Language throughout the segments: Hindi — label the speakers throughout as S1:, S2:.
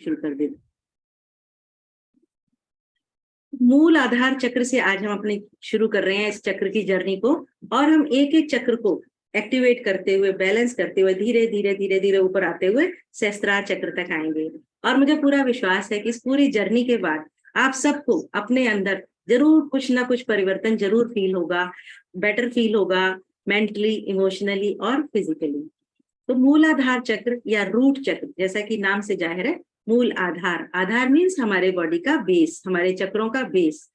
S1: शुरू कर देते। मूल आधार चक्र से आज हम अपने शुरू कर रहे हैं इस चक्र की जर्नी को, और हम एक एक चक्र को एक्टिवेट करते हुए, बैलेंस करते हुए, धीरे धीरे धीरे धीरे ऊपर आते हुए सहस्त्रार चक्र तक आएंगे। और मुझे पूरा विश्वास है कि इस पूरी जर्नी के बाद आप सबको अपने अंदर जरूर कुछ ना कुछ परिवर्तन जरूर फील होगा, बेटर फील होगा, मेंटली, इमोशनली और फिजिकली। तो मूलाधार चक्र या रूट चक्र, जैसा कि नाम से जाहिर है, मूल आधार, आधार मीन्स हमारे बॉडी का बेस, हमारे चक्रों का बेस।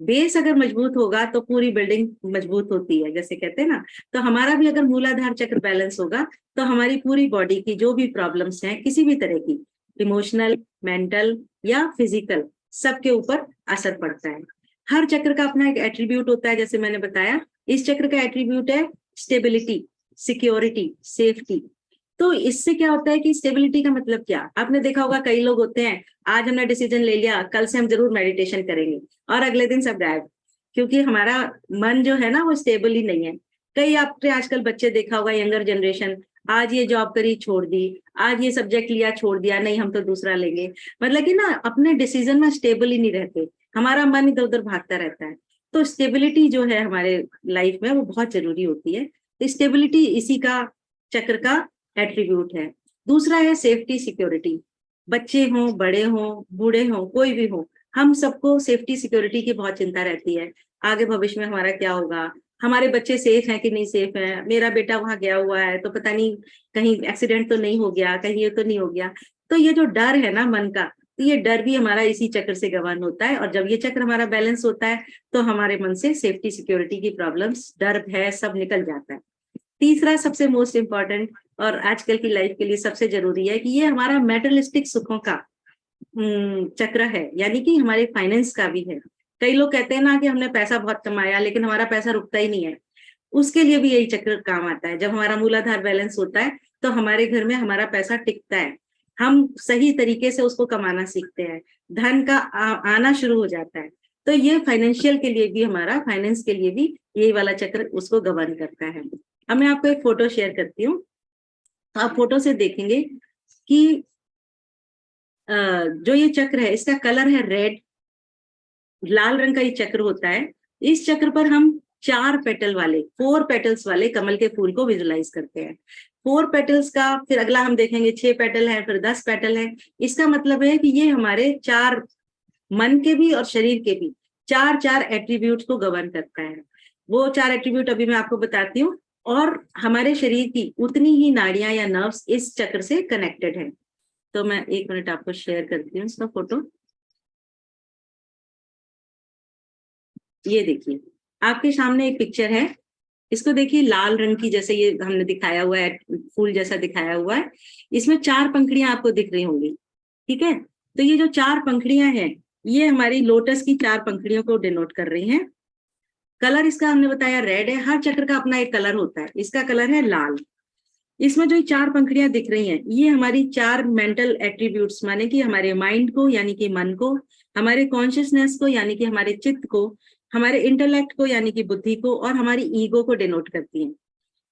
S1: बेस अगर मजबूत होगा तो पूरी बिल्डिंग मजबूत होती है, जैसे कहते हैं ना। तो हमारा भी अगर मूलाधार चक्र बैलेंस होगा तो हमारी पूरी बॉडी की जो भी प्रॉब्लम्स हैं, किसी भी तरह की, इमोशनल, मेंटल या फिजिकल, सबके ऊपर असर पड़ता है। हर चक्र का अपना एक एट्रीब्यूट होता है, जैसे मैंने बताया। इस चक्र का एट्रीब्यूट है स्टेबिलिटी, सिक्योरिटी, सेफ्टी। तो इससे क्या होता है कि स्टेबिलिटी का मतलब क्या, आपने देखा होगा कई लोग होते हैं, आज हमने डिसीजन ले लिया कल से हम जरूर मेडिटेशन करेंगे, और अगले दिन सब गायब, क्योंकि हमारा मन जो है ना वो स्टेबल ही नहीं है। कई आपने आजकल बच्चे देखा होगा, यंगर जनरेशन, आज ये जॉब करी छोड़ दी, आज ये सब्जेक्ट लिया छोड़ दिया, नहीं हम तो दूसरा लेंगे। मतलब कि ना अपने डिसीजन में स्टेबल ही नहीं रहते, हमारा मन इधर उधर भागता रहता है। तो स्टेबिलिटी जो है हमारे लाइफ में वो बहुत जरूरी होती है। स्टेबिलिटी इसी का, चक्र का एट्रीब्यूट है। दूसरा है सेफ्टी, सिक्योरिटी। बच्चे हों, बड़े हों, बूढ़े हों, कोई भी हो, हम सबको सेफ्टी सिक्योरिटी की बहुत चिंता रहती है। आगे भविष्य में हमारा क्या होगा, हमारे बच्चे सेफ हैं कि नहीं सेफ हैं, मेरा बेटा वहां गया हुआ है तो पता नहीं कहीं एक्सीडेंट तो नहीं हो गया, कहीं ये तो नहीं हो गया। तो ये जो डर है ना मन का, तो ये डर भी हमारा इसी चक्र से गवर्न होता है। और जब ये चक्र हमारा बैलेंस होता है तो हमारे मन से सेफ्टी सिक्योरिटी की प्रॉब्लम्स, डर, भय सब निकल जाता है। तीसरा सबसे मोस्ट इम्पॉर्टेंट और आजकल की लाइफ के लिए सबसे जरूरी है कि ये हमारा मेटलिस्टिक सुखों का चक्र है, यानी कि हमारे फाइनेंस का भी है। कई लोग कहते हैं ना कि हमने पैसा बहुत कमाया लेकिन हमारा पैसा रुकता ही नहीं है, उसके लिए भी यही चक्र काम आता है। जब हमारा मूलाधार बैलेंस होता है तो हमारे घर में हमारा पैसा टिकता है, हम सही तरीके से उसको कमाना सीखते हैं, धन का आना शुरू हो जाता है। तो ये फाइनेंशियल के लिए भी, हमारा फाइनेंस के लिए भी यही वाला चक्र उसको गवर्न करता है। अब मैं आपको एक फोटो शेयर करती हूँ, तो आप फोटो से देखेंगे कि जो ये चक्र है इसका कलर है रेड, लाल रंग का ये चक्र होता है। इस चक्र पर हम 4 पेटल वाले, 4 पेटल्स वाले कमल के फूल को विजुलाइज करते हैं। 4 पेटल्स का फिर अगला हम देखेंगे 6 पेटल है, फिर 10 पेटल है। इसका मतलब है कि ये हमारे 4 मन के भी और शरीर के भी 4 एट्रीब्यूट को गवर्न करता है। वो 4 एट्रीब्यूट अभी मैं आपको बताती हूँ। और हमारे शरीर की उतनी ही नाड़ियां या नर्व्स इस चक्र से कनेक्टेड है। तो मैं 1 मिनट आपको शेयर करती हूँ इसका फोटो। ये देखिए, आपके सामने एक पिक्चर है, इसको देखिए, लाल रंग की, जैसे ये हमने दिखाया हुआ है, फूल जैसा दिखाया हुआ है। इसमें 4 पंखुड़ियां आपको दिख रही होंगी, ठीक है। तो ये जो 4 पंखुड़ियां हैं, ये हमारी लोटस की 4 पंखुड़ियों को डिनोट कर रही हैं। कलर इसका हमने बताया रेड है, हर चक्र का अपना एक कलर होता है, इसका कलर है लाल। इसमें जो 4 पंखुड़ियां दिख रही हैं, ये हमारी 4 मेंटल एट्रीब्यूट्स, माने कि हमारे माइंड को यानी कि मन को, हमारे कॉन्शियसनेस को यानी कि हमारे चित्त को, हमारे इंटेलेक्ट को यानी कि बुद्धि को, और हमारी ईगो को डिनोट करती हैं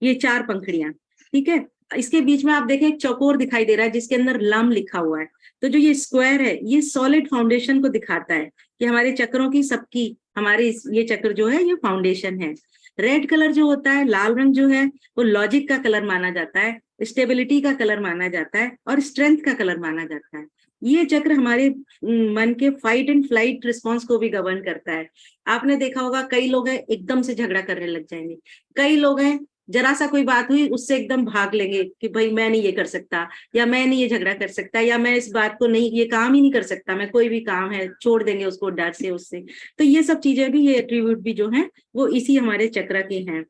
S1: ये 4 पंखुड़ियां, ठीक है। इसके बीच में आप देखें एक चौकोर दिखाई दे रहा है जिसके अंदर लम लिखा हुआ है। तो जो ये स्क्वायर है, ये सॉलिड फाउंडेशन को दिखाता है कि हमारे चक्रों की, सबकी, हमारे ये चक्र जो है ये फाउंडेशन है। रेड कलर जो होता है, लाल रंग जो है, वो लॉजिक का कलर माना जाता है, स्टेबिलिटी का कलर माना जाता है, और स्ट्रेंथ का कलर माना जाता है। ये चक्र हमारे मन के फाइट एंड फ्लाइट रिस्पॉन्स को भी गवर्न करता है। आपने देखा होगा कई लोग हैं एकदम से झगड़ा करने लग जाएंगे, कई लोग हैं जरा सा कोई बात हुई उससे एकदम भाग लेंगे कि भाई मैं नहीं ये कर सकता, या मैं नहीं ये झगड़ा कर सकता, या मैं इस बात को नहीं, ये काम ही नहीं कर सकता, मैं कोई भी काम है छोड़ देंगे उसको डर से, उससे। तो ये सब चीजें भी, ये एट्रीब्यूट भी जो है वो इसी हमारे चक्र के हैं।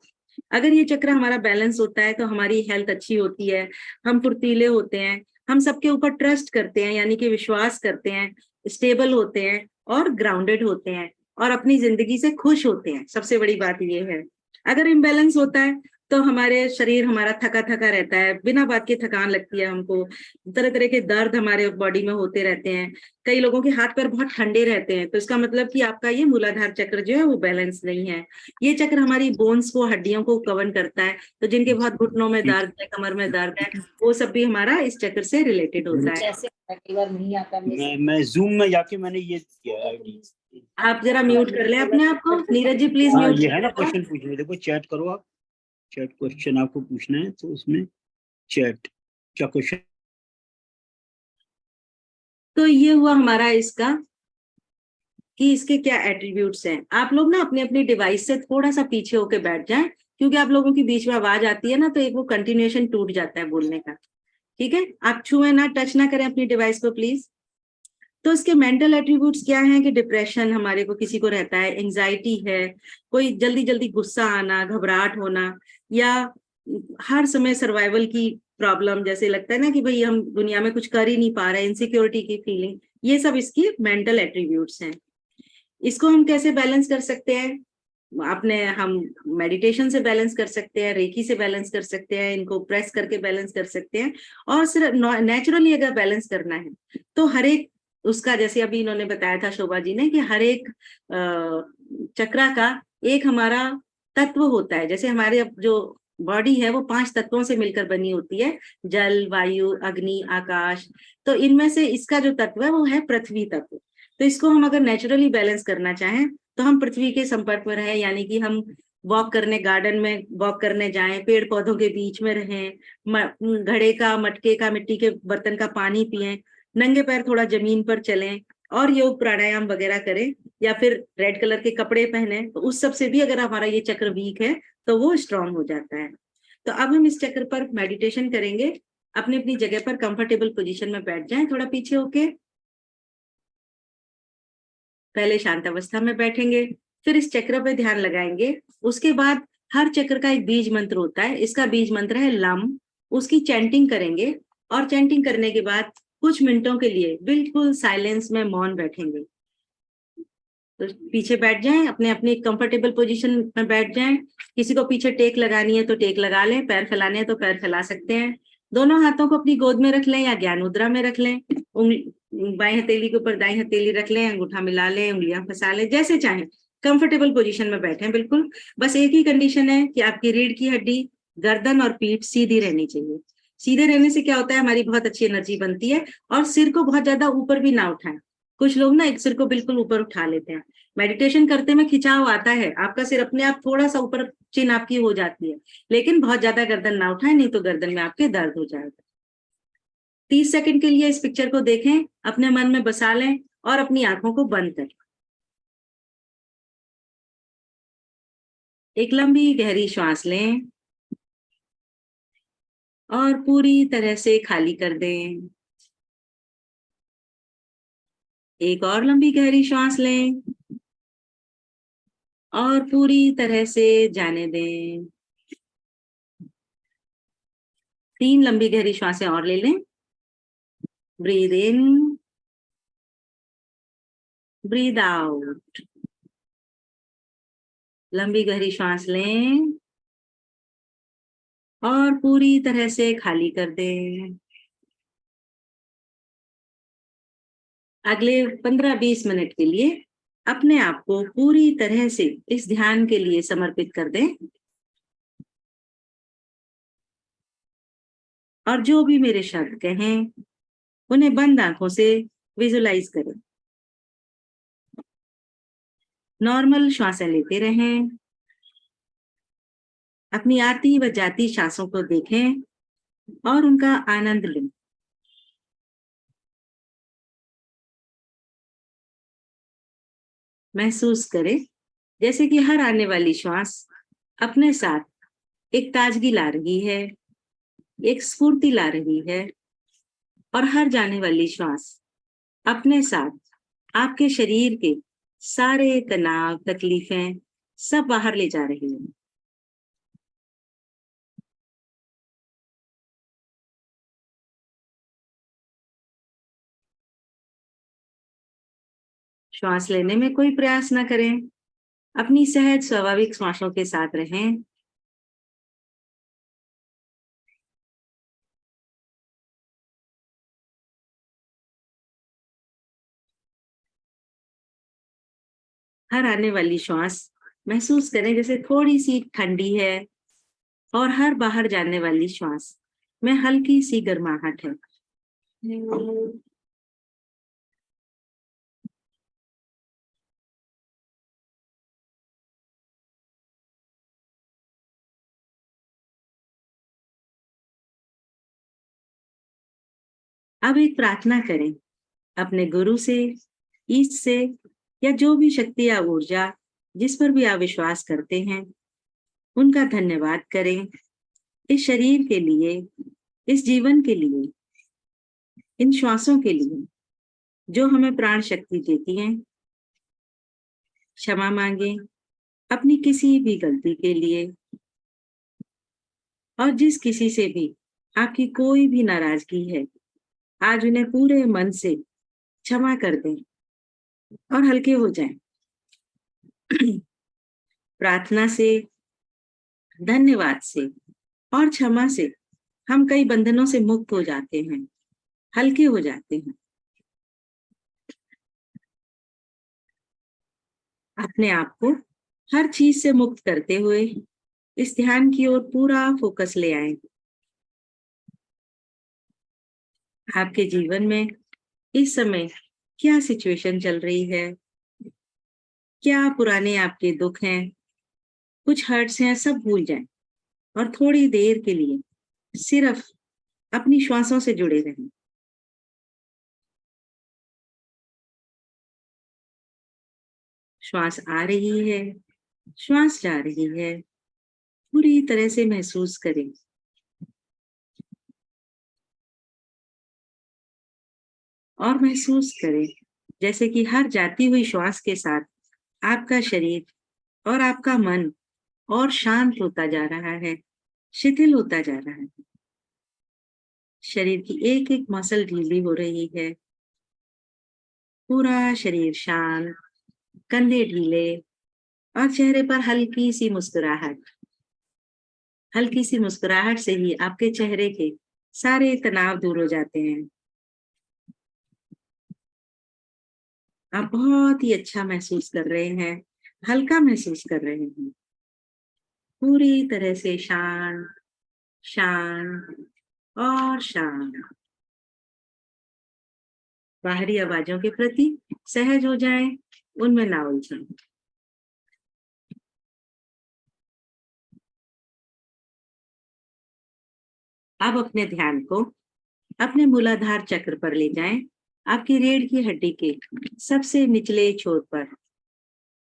S1: अगर ये चक्र हमारा बैलेंस होता है तो हमारी हेल्थ अच्छी होती है, हम फुर्तीले होते हैं, हम सबके ऊपर ट्रस्ट करते हैं यानी कि विश्वास करते हैं, स्टेबल होते हैं और ग्राउंडेड होते हैं, और अपनी जिंदगी से खुश होते हैं। सबसे बड़ी बात ये है। अगर इम्बैलेंस होता है तो हमारे शरीर हमारा थका थका रहता है, बिना बात की थकान लगती है हमको, तरह तरह के दर्द हमारे बॉडी में होते रहते हैं। कई लोगों के हाथ पैर बहुत ठंडे रहते हैं, तो इसका मतलब कि आपका ये मूलाधार चक्र जो है वो बैलेंस नहीं है। ये चक्र हमारी बोन्स को, हड्डियों को कवर करता है। तो जिनके बहुत घुटनों में
S2: ठीक
S1: दर्द है, कमर में दर्द है, वो सब भी हमारा इस चक्र से रिलेटेड होता है।
S2: जैसे कई बार नहीं आता मैं जूम में जाके मैंने ये किया आईडी।
S1: आप जरा म्यूट कर लें अपने आप को, नीरज जी प्लीज
S2: हाँ
S1: म्यूट
S2: ये
S1: कर
S2: है ना,
S1: लें।
S2: क्वेश्चन पूछने देखो, चैट करो आप। चैट क्वेश्चन आपको पूछना है तो उसमें चैट क्या क्वेश्चन।
S1: तो ये हुआ हमारा इसका कि इसके क्या एट्रीब्यूट्स हैं। आप लोग ना अपनी अपनी डिवाइस से थोड़ा सा पीछे होके बैठ जाएं, क्योंकि आप लोगों की बीच में आवाज आती है ना, तो एक वो कंटिन्यूएशन टूट जाता है बोलने का। ठीक है, आप छुए ना, टच ना करें अपनी डिवाइस को प्लीज। तो इसके मेंटल एट्रीब्यूट्स क्या हैं कि डिप्रेशन हमारे को किसी को रहता है, एंजाइटी है, कोई जल्दी जल्दी गुस्सा आना, घबराहट होना, या हर समय सर्वाइवल की प्रॉब्लम, जैसे लगता है ना कि भाई हम दुनिया में कुछ कर ही नहीं पा रहे, इनसिक्योरिटी की फीलिंग, ये सब इसकी मेंटल एट्रीब्यूट्स हैं। इसको हम कैसे बैलेंस कर सकते हैं? अपने हम मेडिटेशन से बैलेंस कर सकते हैं, रेकी से बैलेंस कर सकते हैं, इनको प्रेस करके बैलेंस कर सकते हैं। और सिर्फ नेचुरली अगर बैलेंस करना है तो हर एक उसका, जैसे अभी इन्होंने बताया था शोभा जी ने, कि हर एक चक्रा का एक हमारा तत्व होता है। जैसे हमारे अब जो बॉडी है वो 5 तत्वों से मिलकर बनी होती है, जल, वायु, अग्नि, आकाश। तो इनमें से इसका जो तत्व है वो है पृथ्वी तत्व। तो इसको हम अगर नेचुरली बैलेंस करना चाहें तो हम पृथ्वी के संपर्क में रहें, यानी कि हम वॉक करने, गार्डन में वॉक करने जाएं, पेड़ पौधों के बीच में रहें, घड़े का, मटके का, मिट्टी के बर्तन का पानी पिएं, नंगे पैर थोड़ा जमीन पर चलें और योग प्राणायाम वगैरह करें, या फिर रेड कलर के कपड़े पहने। तो उस सब से भी अगर हमारा ये चक्र वीक है तो वो स्ट्रांग हो जाता है। तो अब हम इस चक्र पर मेडिटेशन करेंगे। अपनी अपनी जगह पर कंफर्टेबल पोजीशन में बैठ जाएं, थोड़ा पीछे होके। पहले शांत अवस्था में बैठेंगे, फिर इस चक्र पे ध्यान लगाएंगे। उसके बाद हर चक्र का एक बीज मंत्र होता है, इसका बीज मंत्र है लम। उसकी चैंटिंग करेंगे, और चैंटिंग करने के बाद कुछ मिनटों के लिए बिल्कुल साइलेंस में मौन बैठेंगे। तो पीछे बैठ जाएं, अपने अपनी कंफर्टेबल पोजीशन में बैठ जाएं। किसी को पीछे टेक लगानी है तो टेक लगा लें, पैर फैलाने हैं तो पैर फैला सकते हैं। दोनों हाथों को अपनी गोद में रख लें या ज्ञान मुद्रा में रख लें। बाएं हथेली के ऊपर दाएं हथेली रख लें, अंगूठा मिला लें, उंगलियां फंसा लें, जैसे चाहें। कंफर्टेबल पोजीशन में बैठे बिल्कुल। बस एक ही कंडीशन है कि आपकी रीढ़ की हड्डी, गर्दन और पीठ सीधी रहनी चाहिए। सीधे रहने से क्या होता है, हमारी बहुत अच्छी एनर्जी बनती है। और सिर को बहुत ज्यादा ऊपर भी ना उठाएं। कुछ लोग ना एक सिर को बिल्कुल ऊपर उठा लेते हैं, मेडिटेशन करते में खिंचाव आता है, आपका सिर अपने आप थोड़ा सा ऊपर, चिन आपकी हो जाती है, लेकिन बहुत ज्यादा गर्दन ना उठाएं, नहीं तो गर्दन में आपके दर्द हो जाएगा। 30 सेकंड के लिए इस पिक्चर को देखें, अपने मन में बसा लें और अपनी आंखों को बंद करें। एक लंबी गहरी श्वास लें और पूरी तरह से खाली कर दें। एक और लंबी गहरी श्वास लें और पूरी तरह से जाने दें। 3 लंबी गहरी श्वासें और ले लें। Breathe in, breathe out. लंबी गहरी सांस लें और पूरी तरह से खाली कर दें। अगले 15-20 मिनट के लिए अपने आप को पूरी तरह से इस ध्यान के लिए समर्पित कर दें। और जो भी मेरे शब्द कहें उन्हें बंद आंखों से विजुलाइज करें। नॉर्मल श्वासें लेते रहें, अपनी आती व जाती सांसों को देखें और उनका आनंद लें। महसूस करें जैसे कि हर आने वाली श्वास अपने साथ एक ताजगी ला रही है, एक स्फूर्ति ला रही है, और हर जाने वाली श्वास अपने साथ आपके शरीर के सारे तनाव, तकलीफें सब बाहर ले जा रही है। श्वास लेने में कोई प्रयास ना करें, अपनी सहज स्वाभाविक श्वासों के साथ रहें। हर आने वाली श्वास महसूस करें जैसे थोड़ी सी ठंडी है, और हर बाहर जाने वाली श्वास में हल्की सी गर्माहट है। अब एक प्रार्थना करें अपने गुरु से, ईष्ट से, या जो भी शक्ति या ऊर्जा जिस पर भी आप विश्वास करते हैं, उनका धन्यवाद करें इस शरीर के लिए, इस जीवन के लिए, इन श्वासों के लिए जो हमें प्राण शक्ति देती हैं। क्षमा मांगे अपनी किसी भी गलती के लिए, और जिस किसी से भी आपकी कोई भी नाराजगी है, आज उन्हें पूरे मन से क्षमा कर दें और हल्के हो जाएं। प्रार्थना से, धन्यवाद से और क्षमा से हम कई बंधनों से मुक्त हो जाते हैं, हल्के हो जाते हैं। अपने आप को हर चीज से मुक्त करते हुए इस ध्यान की ओर पूरा फोकस ले आए। आपके जीवन में इस समय क्या सिचुएशन चल रही है, क्या पुराने आपके दुख हैं, कुछ हर्ट्स हैं, सब भूल जाएं और थोड़ी देर के लिए सिर्फ अपनी श्वासों से जुड़े रहें। श्वास आ रही है, श्वास जा रही है, पूरी तरह से महसूस करें। और महसूस करें जैसे कि हर जाती हुई श्वास के साथ आपका शरीर और आपका मन और शांत होता जा रहा है, शिथिल होता जा रहा है। शरीर की एक एक मसल ढीली हो रही है, पूरा शरीर शांत, कंधे ढीले और चेहरे पर हल्की सी मुस्कुराहट। हल्की सी मुस्कुराहट से ही आपके चेहरे के सारे तनाव दूर हो जाते हैं। आप बहुत ही अच्छा महसूस कर रहे हैं, हल्का महसूस कर रहे हैं, पूरी तरह से शांत, शांत और शांत। बाहरी आवाजों के प्रति सहज हो जाएं, उनमें ना उलझें। अब अपने ध्यान को अपने मूलाधार चक्र पर ले जाएं, आपकी रीढ़ की हड्डी के सबसे निचले छोर पर।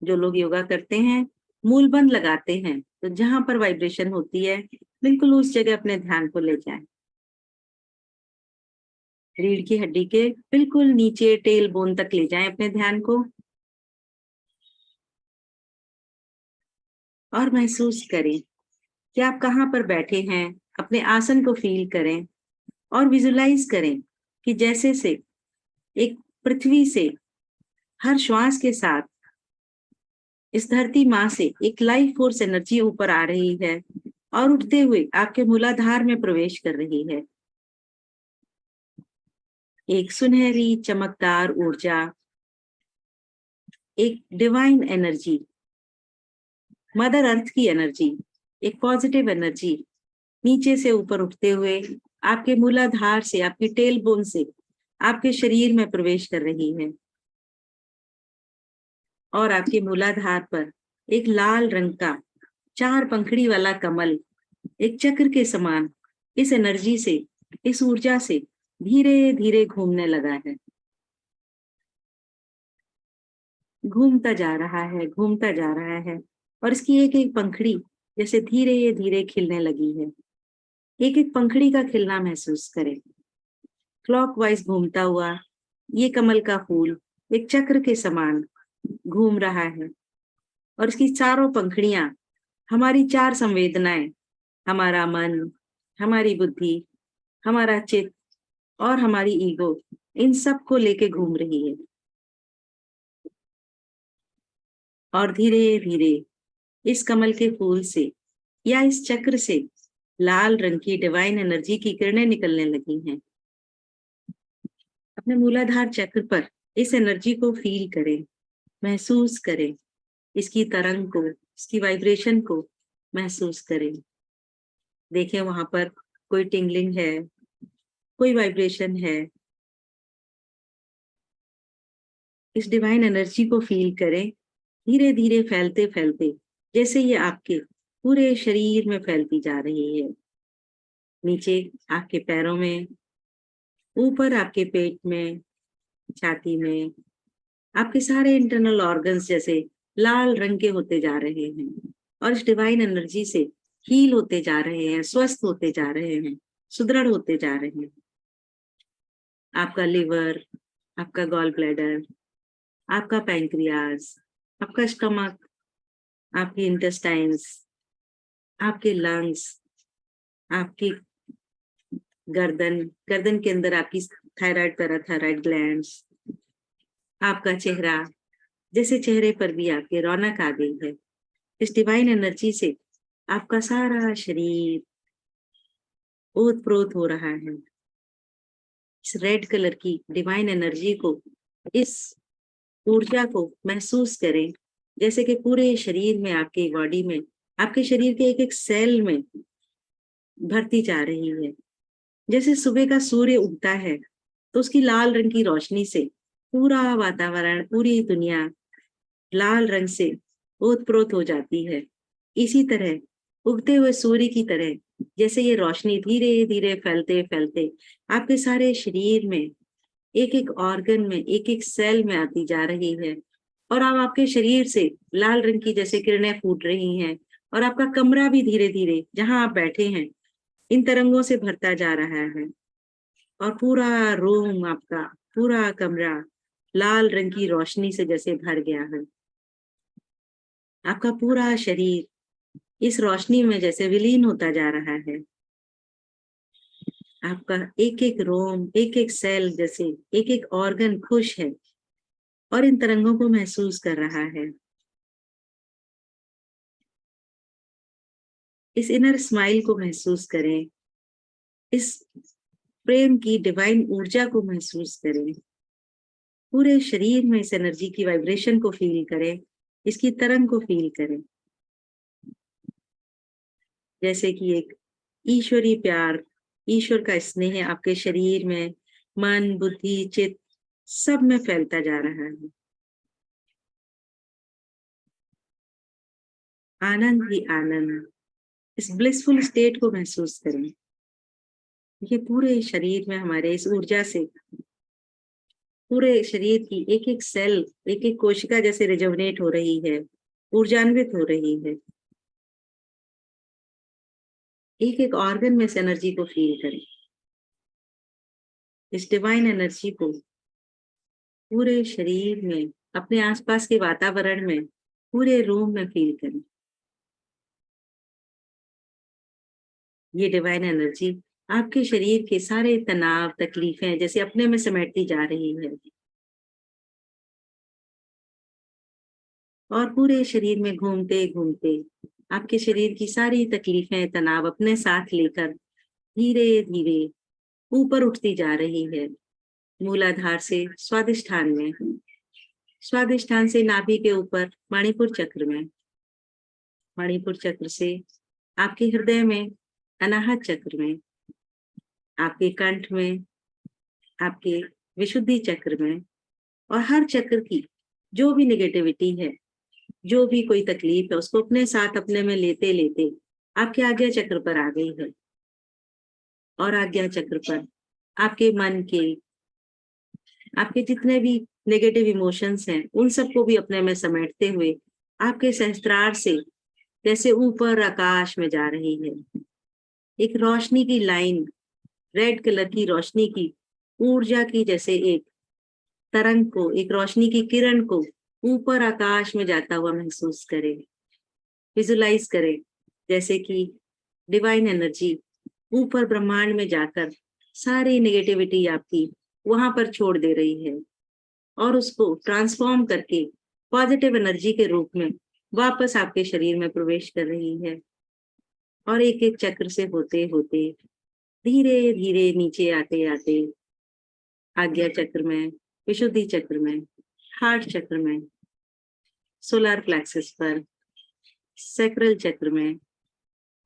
S1: जो लोग योगा करते हैं, मूलबंध लगाते हैं, तो जहां पर वाइब्रेशन होती है बिल्कुल उस जगह अपने ध्यान को ले जाएं। रीढ़ की हड्डी के बिल्कुल नीचे टेल बोन तक ले जाएं अपने ध्यान को, और महसूस करें कि आप कहाँ पर बैठे हैं। अपने आसन को फील करें और विजुलाइज करें कि जैसे से एक पृथ्वी से हर श्वास के साथ इस धरती माँ से एक लाइफ फोर्स एनर्जी ऊपर आ रही है और उठते हुए आपके मूलाधार में प्रवेश कर रही है। एक सुनहरी चमकदार ऊर्जा, एक डिवाइन एनर्जी, मदर अर्थ की एनर्जी, एक पॉजिटिव एनर्जी नीचे से ऊपर उठते हुए आपके मूलाधार से, आपकी टेल बोन से आपके शरीर में प्रवेश कर रही है। और आपके मूलाधार पर एक लाल रंग का 4 पंखड़ी वाला कमल एक चक्र के समान इस एनर्जी से, इस ऊर्जा से धीरे धीरे घूमने लगा है। घूमता जा रहा है, घूमता जा रहा है, और इसकी एक एक पंखड़ी जैसे धीरे धीरे खिलने लगी है। एक एक पंखड़ी का खिलना महसूस करें। क्लॉकवाइज घूमता हुआ ये कमल का फूल एक चक्र के समान घूम रहा है, और इसकी चारों पंखड़ियां हमारी 4 संवेदनाएं, हमारा मन, हमारी बुद्धि, हमारा चित्त और हमारी ईगो, इन सब को लेके घूम रही है। और धीरे धीरे इस कमल के फूल से या इस चक्र से लाल रंग की डिवाइन एनर्जी की किरणें निकलने लगी हैं। अपने मूलाधार चक्र पर इस एनर्जी को फील करें, महसूस करें इसकी तरंग को, इसकी वाइब्रेशन को महसूस करें। देखें वहां पर कोई टिंगलिंग है, कोई वाइब्रेशन है। इस डिवाइन एनर्जी को फील करें, धीरे धीरे फैलते फैलते, जैसे ये आपके पूरे शरीर में फैलती जा रही है। नीचे आपके पैरों में, ऊपर आपके पेट में, छाती में, आपके सारे इंटरनल ऑर्गन्स जैसे लाल रंग के होते जा रहे हैं और इस डिवाइन एनर्जी से हील होते जा रहे हैं, स्वस्थ होते जा रहे हैं, सुदृढ़ होते जा रहे हैं। आपका लिवर, आपका गॉल ब्लैडर, आपका पैंक्रियाज, आपका स्टमक, आपकी इंटेस्टाइन्स, आपके लंग्स, आपकी गर्दन के अंदर आपकी थायराइड, पैराथायराइड ग्लैंड्स, आपका चेहरा, जैसे चेहरे पर भी आपके रौनक आ गई है। इस डिवाइन एनर्जी से आपका सारा शरीर ओत-प्रोत हो रहा है। इस रेड कलर की डिवाइन एनर्जी को, इस ऊर्जा को महसूस करें, जैसे कि पूरे शरीर में, आपके बॉडी में, आपके शरीर के एक एक सेल में भरती जा रही है। जैसे सुबह का सूर्य उगता है तो उसकी लाल रंग की रोशनी से पूरा वातावरण, पूरी दुनिया लाल रंग से ओत-प्रोत हो जाती है। इसी तरह उगते हुए सूर्य की तरह जैसे ये रोशनी धीरे धीरे फैलते फैलते आपके सारे शरीर में, एक एक ऑर्गन में, एक एक सेल में आती जा रही है और अब आपके शरीर से लाल रंग की जैसे किरणें फूट रही हैं और आपका कमरा भी धीरे धीरे, जहां आप बैठे हैं, इन तरंगों से भरता जा रहा है और पूरा रूम, आपका पूरा कमरा लाल रंग की रोशनी से जैसे भर गया है। आपका पूरा शरीर इस रोशनी में जैसे विलीन होता जा रहा है। आपका एक एक रोम, एक एक सेल, जैसे एक एक ऑर्गन खुश है और इन तरंगों को महसूस कर रहा है। इस इनर स्माइल को महसूस करें, इस प्रेम की डिवाइन ऊर्जा को महसूस करें। पूरे शरीर में इस एनर्जी की वाइब्रेशन को फील करें, इसकी तरंग को फील करें। जैसे कि एक ईश्वरीय प्यार, ईश्वर का स्नेह आपके शरीर में, मन, बुद्धि, चित्त सब में फैलता जा रहा है। आनंद ही आनंद, इस ब्लिसफुल स्टेट को महसूस करें। ये पूरे शरीर में हमारे इस ऊर्जा से पूरे शरीर की एक एक सेल, एक एक कोशिका जैसे रिजुवनेट हो रही है, ऊर्जान्वित हो रही है। एक एक ऑर्गन में इस एनर्जी को फील करें। इस डिवाइन एनर्जी को पूरे शरीर में, अपने आसपास के वातावरण में, पूरे रूम में फील करें। ये डिवाइन एनर्जी आपके शरीर के सारे तनाव, तकलीफें जैसे अपने में समेटती जा रही है और पूरे शरीर में घूमते घूमते आपके शरीर की सारी तकलीफें, तनाव अपने साथ लेकर धीरे धीरे ऊपर उठती जा रही है। मूलाधार से स्वादिष्ठान में, स्वादिष्ठान से नाभि के ऊपर मणिपुर चक्र में, मणिपुर चक्र से आपके हृदय में, अनाहत चक्र में, आपके कंठ में, आपके विशुद्धि चक्र में, और हर चक्र की जो भी नेगेटिविटी है, जो भी कोई तकलीफ है, उसको अपने साथ अपने में लेते लेते आपके आज्ञा चक्र पर आ गई है। और आज्ञा चक्र पर आपके मन के, आपके जितने भी नेगेटिव इमोशंस हैं, उन सबको भी अपने में समेटते हुए आपके सहस्त्रार से जैसे ऊपर आकाश में जा रही है। एक रोशनी की लाइन, रेड कलर की रोशनी की ऊर्जा की जैसे एक तरंग को, एक रोशनी की किरण को ऊपर आकाश में जाता हुआ महसूस करें। विजुलाइज करें जैसे कि डिवाइन एनर्जी ऊपर ब्रह्मांड में जाकर सारी नेगेटिविटी आपकी वहां पर छोड़ दे रही है और उसको ट्रांसफॉर्म करके पॉजिटिव एनर्जी के रूप में वापस आपके शरीर में प्रवेश कर रही है। और एक एक चक्र से होते होते धीरे धीरे नीचे आते आते आज्ञा चक्र में, विशुद्धि चक्र में, हार्ट चक्र में, सोलर प्लेक्सस पर, सैक्रल चक्र में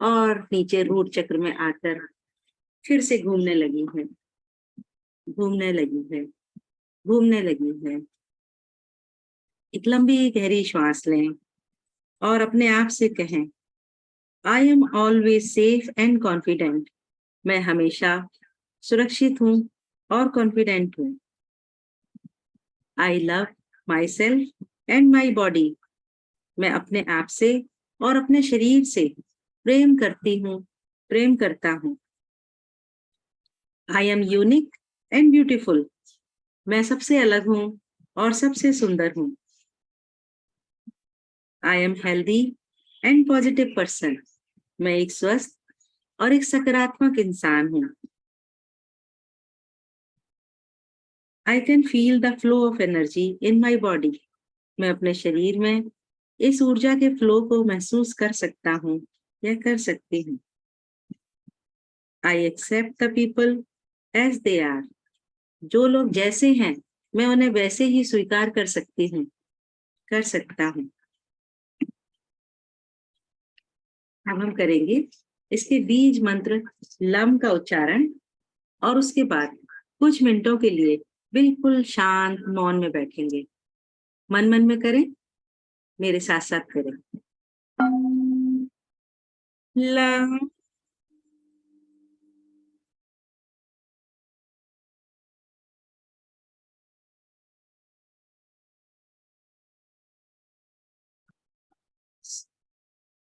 S1: और नीचे रूट चक्र में आकर फिर से घूमने लगी है, घूमने लगी है, घूमने लगी है। एक लंबी गहरी श्वास लें और अपने आप से कहें, I am always safe and confident. मैं हमेशा सुरक्षित हूँ और कॉन्फिडेंट हूँ। I love my self and my body. मैं अपने आप से और अपने शरीर से प्रेम करती हूँ, प्रेम करता हूँ। I am unique and beautiful. मैं सबसे अलग हूँ और सबसे सुंदर हूँ। I am healthy and positive person. मैं एक स्वस्थ और एक सकारात्मक इंसान हूँ। I can feel the flow of energy in my body. मैं अपने शरीर में इस ऊर्जा के फ्लो को महसूस कर सकता हूँ या कर सकती हूँ। I accept the people as they are. जो लोग जैसे हैं मैं उन्हें वैसे ही स्वीकार कर सकती हूँ, कर सकता हूँ। अब हम करेंगे इसके बीज मंत्र लम का उच्चारण और उसके बाद कुछ मिनटों के लिए बिल्कुल शांत मौन में बैठेंगे। मन मन में करें, मेरे साथ साथ करें। लम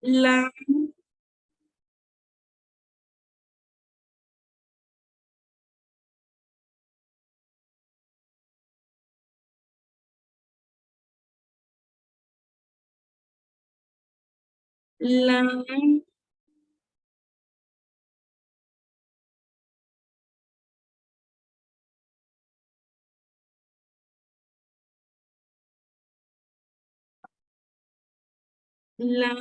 S1: लम लम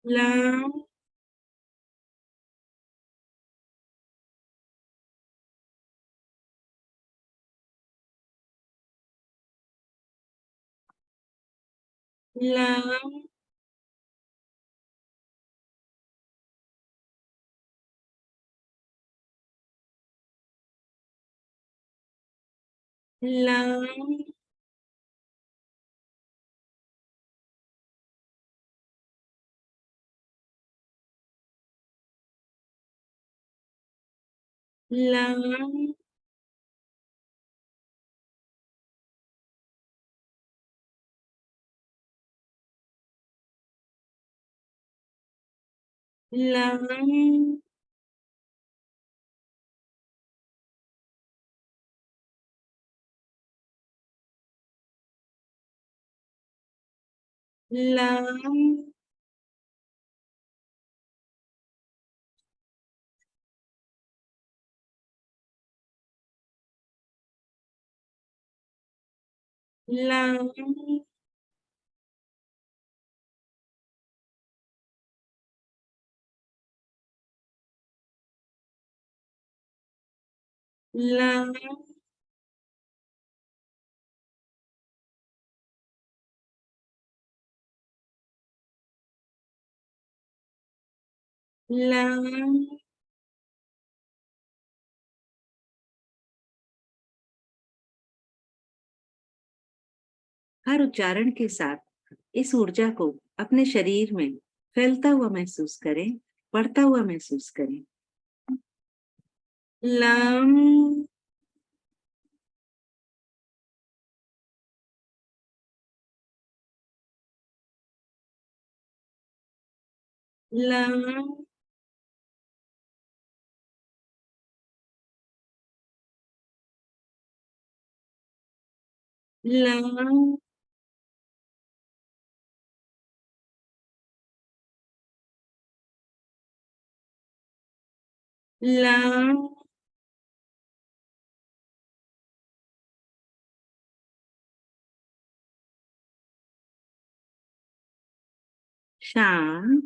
S1: लम लम लम लम लम लम लम लम लम लम लम हर उच्चारण के साथ इस ऊर्जा को अपने शरीर में फैलता हुआ महसूस करें, बढ़ता हुआ महसूस करें। लम लम लम ला शाम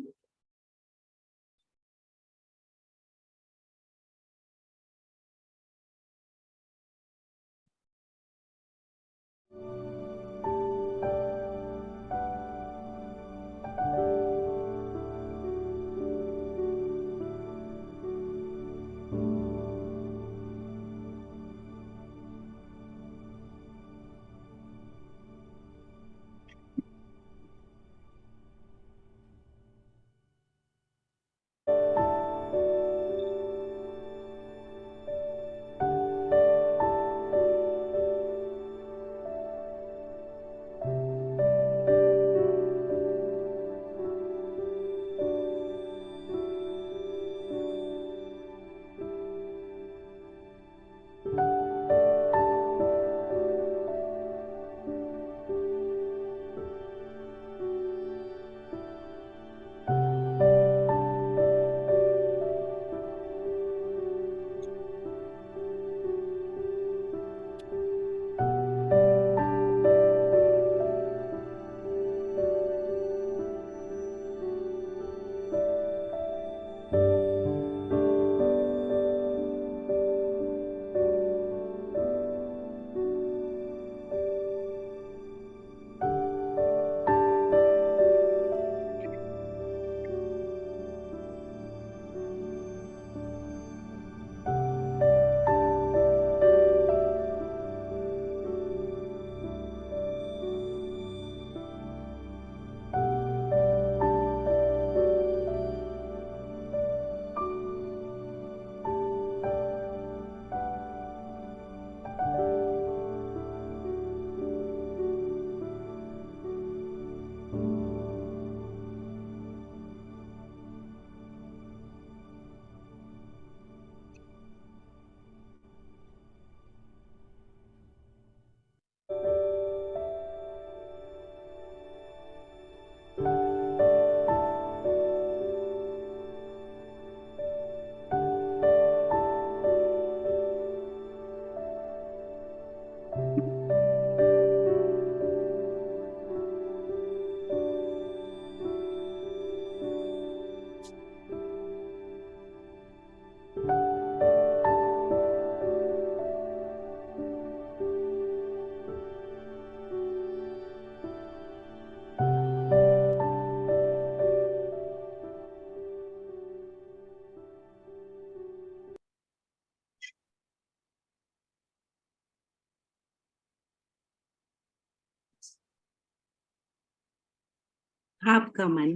S1: आपका मन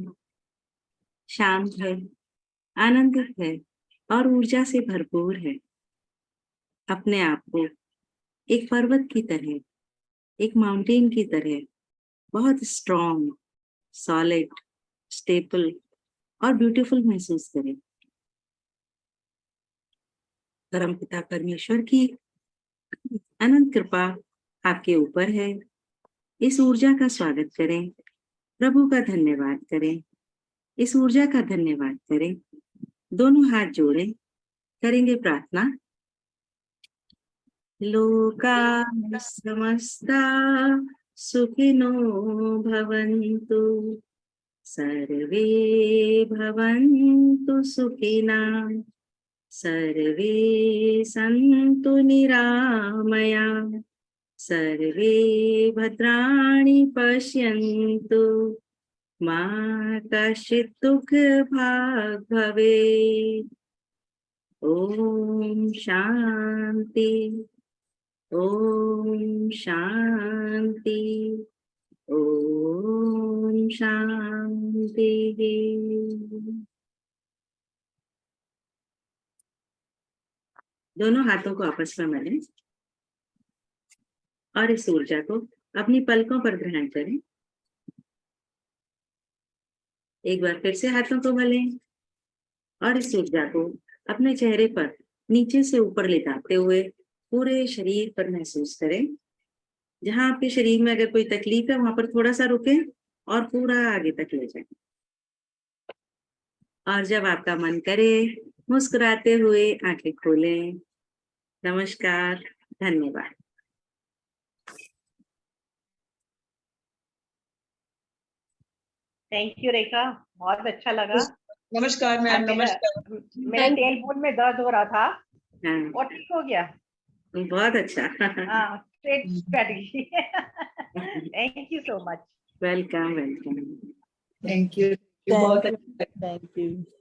S1: शांत है, आनंदित है और ऊर्जा से भरपूर है। अपने आप को एक पर्वत की तरह, एक माउंटेन की तरह बहुत स्ट्रॉन्ग, सॉलिड, स्टेबल और ब्यूटीफुल महसूस करें। परमपिता परमेश्वर की अनंत कृपा आपके ऊपर है। इस ऊर्जा का स्वागत करें, प्रभु का धन्यवाद करें, इस ऊर्जा का धन्यवाद करें। दोनों हाथ जोड़ें, करेंगे प्रार्थना। लोका समस्ता सुखिनो भवन्तु, सर्वे भवन्तु सुखिनः, सर्वे सन्तु निरामया, सर्वे भद्राणि पश्यन्तु, मा कश्चित् दुःखभाग् भवेत्। ओम शांति, ओम शांति, ओम शांति। दोनों हाथों को आपस में मलें और इस ऊर्जा को अपनी पलकों पर ग्रहण करें। एक बार फिर से हाथों को मलें और इस ऊर्जा को अपने चेहरे पर नीचे से ऊपर लेटाते हुए पूरे शरीर पर महसूस करें। जहां आपके शरीर में अगर कोई तकलीफ है वहां पर थोड़ा सा रुकें और पूरा आगे तक ले जाएं। और जब आपका मन करे मुस्कुराते हुए आंखें खोलें। नमस्कार, धन्यवाद।
S3: थैंक यू रेखा, बहुत अच्छा लगा।
S4: नमस्कार मैम। नमस्कार।
S3: मेरा टेल बोन में दर्द हो रहा था
S1: हाँ,
S3: और ठीक हो गया।
S1: बहुत अच्छा।
S3: हाँ, straight strategy. Thank you so much.
S1: Welcome welcome.
S4: Thank you. बहुत अच्छा।
S5: Thank you.